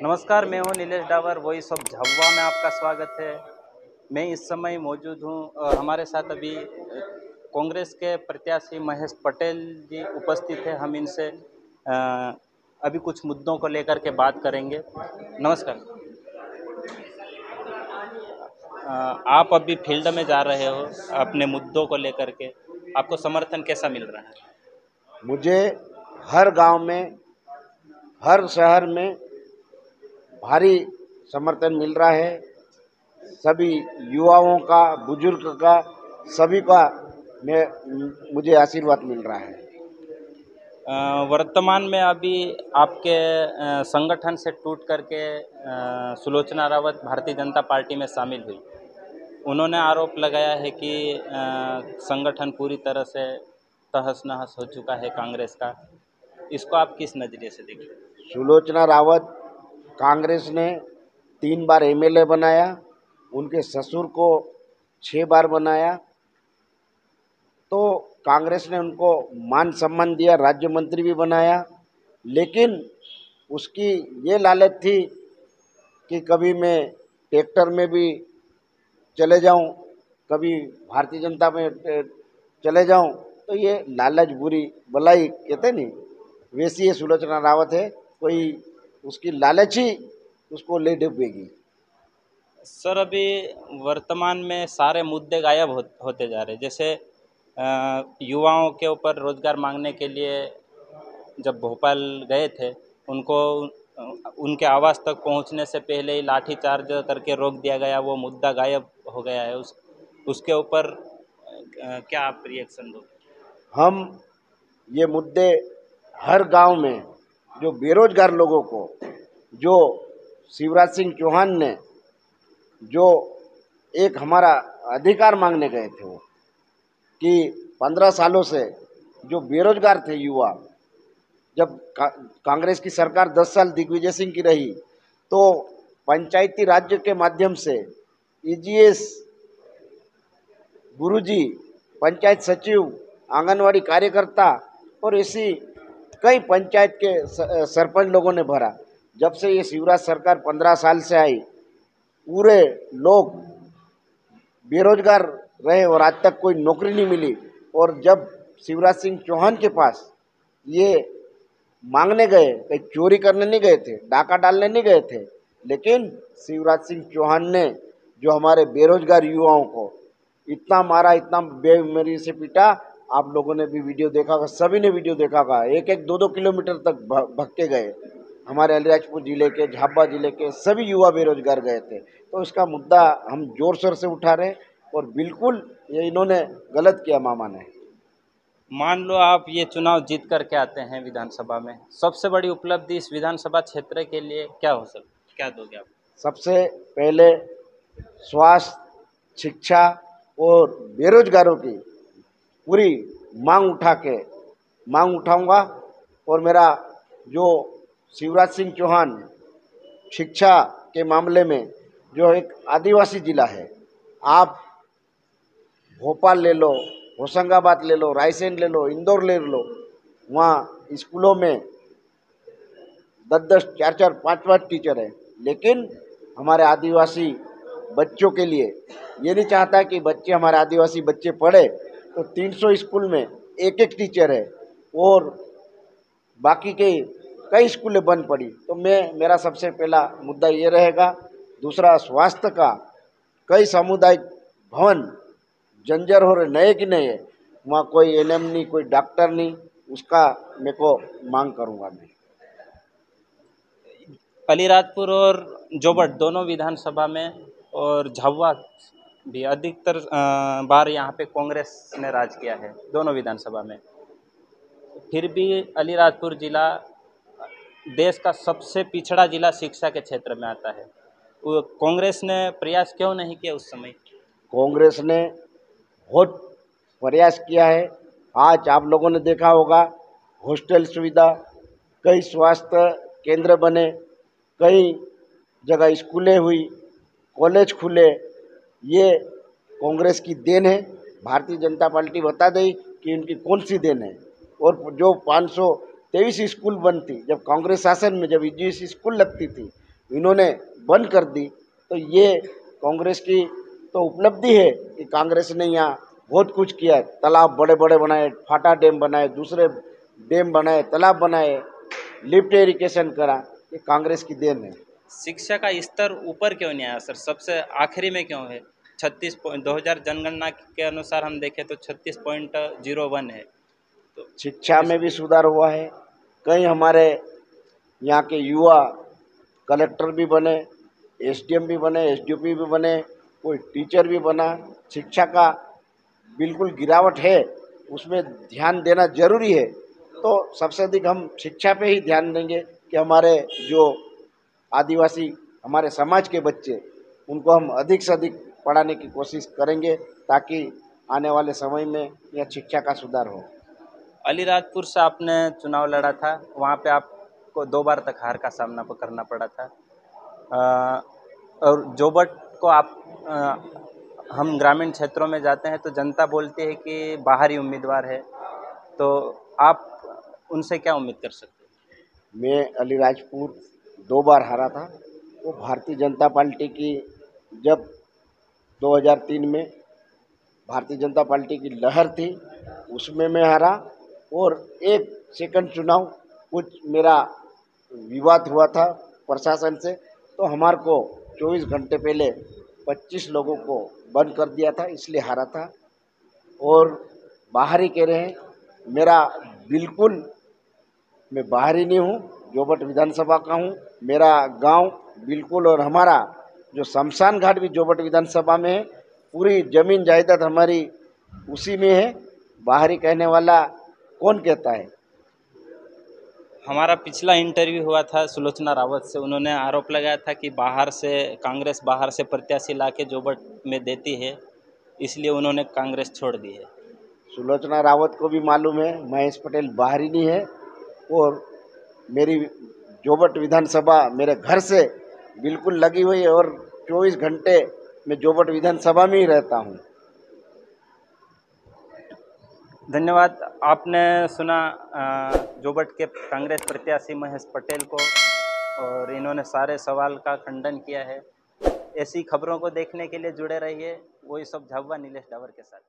नमस्कार, मैं हूं नीलेश डावर, वॉइस ऑफ झाबुआ में आपका स्वागत है। मैं इस समय मौजूद हूं हमारे साथ अभी कांग्रेस के प्रत्याशी महेश पटेल जी उपस्थित है। हम इनसे अभी कुछ मुद्दों को लेकर के बात करेंगे। नमस्कार। आप अभी फील्ड में जा रहे हो अपने मुद्दों को लेकर के, आपको समर्थन कैसा मिल रहा है? मुझे हर गांव में, हर शहर में भारी समर्थन मिल रहा है। सभी युवाओं का, बुजुर्ग का, सभी का मुझे आशीर्वाद मिल रहा है। वर्तमान में अभी आपके संगठन से टूट करके सुलोचना रावत भारतीय जनता पार्टी में शामिल हुई। उन्होंने आरोप लगाया है कि संगठन पूरी तरह से तहस नहस हो चुका है कांग्रेस का। इसको आप किस नज़रिए से देखते हैं? सुलोचना रावत कांग्रेस ने 3 बार एमएलए बनाया, उनके ससुर को 6 बार बनाया, तो कांग्रेस ने उनको मान सम्मान दिया, राज्य मंत्री भी बनाया। लेकिन उसकी ये लालच थी कि कभी मैं ट्रैक्टर में भी चले जाऊं, कभी भारतीय जनता में चले जाऊं, तो ये लालच बुरी भलाई कहते नहीं, वैसी ये सुलोचना रावत है। कोई उसकी लालच ही उसको ले डूबेगी। सर, अभी वर्तमान में सारे मुद्दे गायब होते जा रहे हैं। जैसे युवाओं के ऊपर रोजगार मांगने के लिए जब भोपाल गए थे, उनको उनके आवास तक पहुंचने से पहले ही लाठीचार्ज करके रोक दिया गया। वो मुद्दा गायब हो गया है। उसके ऊपर क्या आप रिएक्शन दो? हम ये मुद्दे हर गांव में जो बेरोजगार लोगों को, जो शिवराज सिंह चौहान ने जो एक हमारा अधिकार मांगने गए थे, वो कि 15 सालों से जो बेरोजगार थे युवा, जब कांग्रेस की सरकार 10 साल दिग्विजय सिंह की रही, तो पंचायती राज्य के माध्यम से ईजीएस, गुरुजी, पंचायत सचिव, आंगनवाड़ी कार्यकर्ता और ऐसी कई पंचायत के सरपंच लोगों ने भरा। जब से ये शिवराज सरकार 15 साल से आई, पूरे लोग बेरोजगार रहे और आज तक कोई नौकरी नहीं मिली। और जब शिवराज सिंह चौहान के पास ये मांगने गए, कहीं चोरी करने नहीं गए थे, डाका डालने नहीं गए थे, लेकिन शिवराज सिंह चौहान ने जो हमारे बेरोजगार युवाओं को इतना मारा, इतना बेमेरी से पीटा। आप लोगों ने भी वीडियो देखा होगा, सभी ने वीडियो देखा होगा। 1-1, 2-2 किलोमीटर तक भग के गए। हमारे अलीराजपुर जिले के, झाबुआ जिले के सभी युवा बेरोजगार गए थे। तो इसका मुद्दा हम जोर शोर से उठा रहे, और बिल्कुल ये इन्होंने गलत किया मामा ने। मान लो आप ये चुनाव जीत करके आते हैं विधानसभा में, सबसे बड़ी उपलब्धि इस विधानसभा क्षेत्र के लिए क्या हो सकती, क्या दोगे आप? सबसे पहले स्वास्थ्य, शिक्षा और बेरोजगारों की पूरी मांग उठाऊंगा। और मेरा जो शिवराज सिंह चौहान शिक्षा के मामले में, जो एक आदिवासी जिला है, आप भोपाल ले लो, होशंगाबाद ले लो, रायसेन ले लो, इंदौर ले लो, वहाँ स्कूलों में 10-10, 4-4, 5-5 टीचर हैं। लेकिन हमारे आदिवासी बच्चों के लिए ये नहीं चाहता कि बच्चे, हमारे आदिवासी बच्चे पढ़े, तो 300 स्कूल में 1-1 टीचर है और बाकी के कई स्कूलें बंद पड़ी। तो मेरा सबसे पहला मुद्दा ये रहेगा। दूसरा, स्वास्थ्य का, कई सामुदायिक भवन जंजर हो रहे, नए कि नए, वहाँ कोई एनएम नहीं, कोई डॉक्टर नहीं, उसका मेरे को मांग करूँगा मैं। अलीराजपुर और जोबट दोनों विधानसभा में और झाबुआ भी अधिकतर बार यहाँ पे कांग्रेस ने राज किया है, दोनों विधानसभा में। फिर भी अलीराजपुर जिला देश का सबसे पिछड़ा जिला शिक्षा के क्षेत्र में आता है। वो कांग्रेस ने प्रयास क्यों नहीं किया उस समय? कांग्रेस ने बहुत प्रयास किया है। आज आप लोगों ने देखा होगा, हॉस्टल सुविधा, कई स्वास्थ्य केंद्र बने, कई जगह स्कूलें हुई, कॉलेज खुले। ये कांग्रेस की देन है। भारतीय जनता पार्टी बता देगी कि इनकी कौन सी देन है। और जो 523 स्कूल बनती, जब कांग्रेस शासन में, जब ईजीएस स्कूल लगती थी, इन्होंने बंद कर दी, तो ये कांग्रेस की तो उपलब्धि है कि कांग्रेस ने यहाँ बहुत कुछ किया। तालाब बड़े बड़े बनाए, फाटा डैम बनाए, दूसरे डैम बनाए, तालाब बनाए, लिफ्ट इरिगेशन करा। ये कांग्रेस की देन है। शिक्षा का स्तर ऊपर क्यों नहीं आया सर? सबसे आखिरी में क्यों है? 2000 जनगणना के अनुसार हम देखें तो 36.01 है। तो शिक्षा इस में भी सुधार हुआ है। कई हमारे यहाँ के युवा कलेक्टर भी बने, एसडीएम भी बने, एसडीओपी भी बने, कोई टीचर भी बना। शिक्षा का बिल्कुल गिरावट है, उसमें ध्यान देना जरूरी है। तो सबसे अधिक हम शिक्षा पे ही ध्यान देंगे कि हमारे जो आदिवासी हमारे समाज के बच्चे, उनको हम अधिक से अधिक पढ़ाने की कोशिश करेंगे, ताकि आने वाले समय में यह शिक्षा का सुधार हो। अलीराजपुर से आपने चुनाव लड़ा था, वहाँ पे आपको 2 बार तक हार का सामना करना पड़ा था। और जोबट को आप हम ग्रामीण क्षेत्रों में जाते हैं तो जनता बोलती है कि बाहरी उम्मीदवार है, तो आप उनसे क्या उम्मीद कर सकते हैं? मैं अलीराजपुर 2 बार हारा था। वो भारतीय जनता पार्टी की, जब 2003 में भारतीय जनता पार्टी की लहर थी, उसमें मैं हारा। और एक सेकंड चुनाव कुछ मेरा विवाद हुआ था प्रशासन से, तो हमारे को 24 घंटे पहले 25 लोगों को बंद कर दिया था, इसलिए हारा था। और बाहरी कह रहे हैं, मेरा बिल्कुल, मैं बाहरी नहीं हूँ, जोबट विधानसभा का हूँ। मेरा गांव बिल्कुल, और हमारा जो शमशान घाट भी जोबट विधानसभा में है। पूरी जमीन जायदाद हमारी उसी में है। बाहरी कहने वाला कौन कहता है? हमारा पिछला इंटरव्यू हुआ था सुलोचना रावत से, उन्होंने आरोप लगाया था कि बाहर से कांग्रेस बाहर से प्रत्याशी लाके जोबट में देती है, इसलिए उन्होंने कांग्रेस छोड़ दी है। सुलोचना रावत को भी मालूम है महेश पटेल बाहरी नहीं है, और मेरी जोबट विधानसभा मेरे घर से बिल्कुल लगी हुई है, और 24 घंटे मैं जोबट विधानसभा में ही रहता हूँ। धन्यवाद। आपने सुना जोबट के कांग्रेस प्रत्याशी महेश पटेल को, और इन्होंने सारे सवाल का खंडन किया है। ऐसी खबरों को देखने के लिए जुड़े रहिए वही सब झाबुआ नीलेश डावर के साथ।